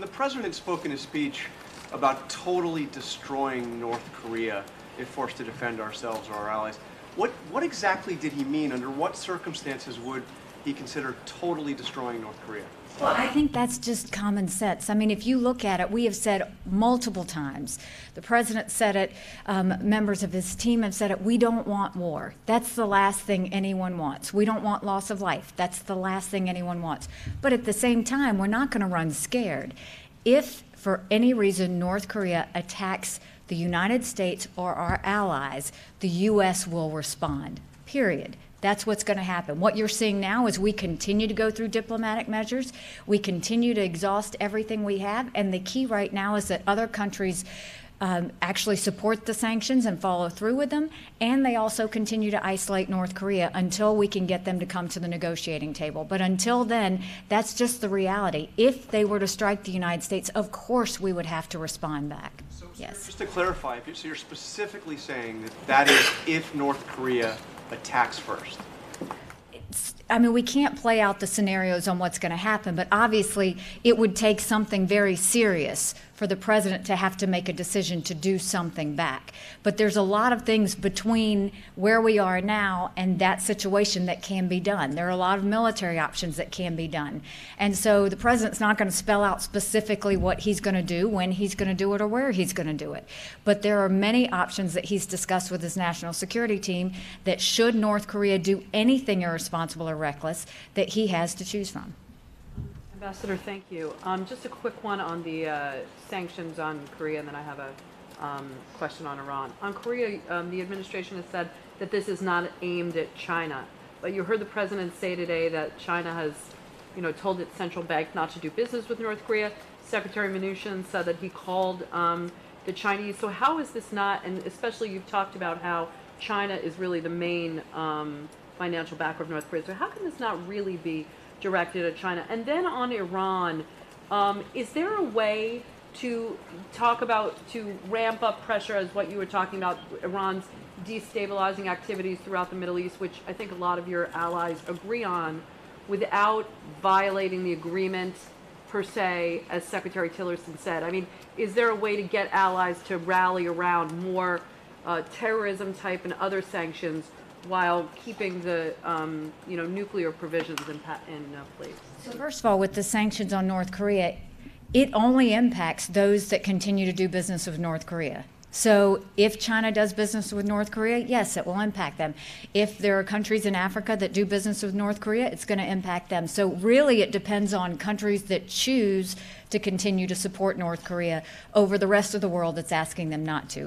the president spoke in his speech about totally destroying North Korea if forced to defend ourselves or our allies, what exactly did he mean? Under what circumstances would he consider totally destroying North Korea? Well, I think that's just common sense. I mean, if you look at it, we have said multiple times, the president said it, members of his team have said it, we don't want war. That's the last thing anyone wants. We don't want loss of life. That's the last thing anyone wants. But at the same time, we're not going to run scared. If, for any reason, North Korea attacks the United States or our allies, the U.S. will respond, period. That's what's going to happen. What you're seeing now is we continue to go through diplomatic measures. We continue to exhaust everything we have. And the key right now is that other countries actually support the sanctions and follow through with them. And they also continue to isolate North Korea until we can get them to come to the negotiating table. But until then, that's just the reality. If they were to strike the United States, of course we would have to respond back. So yes. Just to clarify, so you're specifically saying that is if North Korea attacks first? I mean, we can't play out the scenarios on what's going to happen, but obviously it would take something very serious for the president to have to make a decision to do something back. But there's a lot of things between where we are now and that situation that can be done. There are a lot of military options that can be done. And so the president's not going to spell out specifically what he's going to do, when he's going to do it, or where he's going to do it. But there are many options that he's discussed with his national security team that should North Korea do anything irresponsible or reckless, that he has to choose from. Ambassador, thank you. Just a quick one on the sanctions on Korea, and then I have a question on Iran. On Korea, the administration has said that this is not aimed at China, but you heard the president say today that China has, told its central bank not to do business with North Korea. Secretary Mnuchin said that he called the Chinese. So how is this not, and especially you've talked about how China is really the main financial backer of North Korea. So how can this not really be directed at China? And then on Iran, is there a way to ramp up pressure, as what you were talking about, Iran's destabilizing activities throughout the Middle East, which I think a lot of your allies agree on, without violating the agreement per se, as Secretary Tillerson said? I mean, is there a way to get allies to rally around more terrorism type and other sanctions while keeping the nuclear provisions in place? So first of all, with the sanctions on North Korea, it only impacts those that continue to do business with North Korea. So if China does business with North Korea, yes, it will impact them. If there are countries in Africa that do business with North Korea, it's going to impact them. So really it depends on countries that choose to continue to support North Korea over the rest of the world that's asking them not to.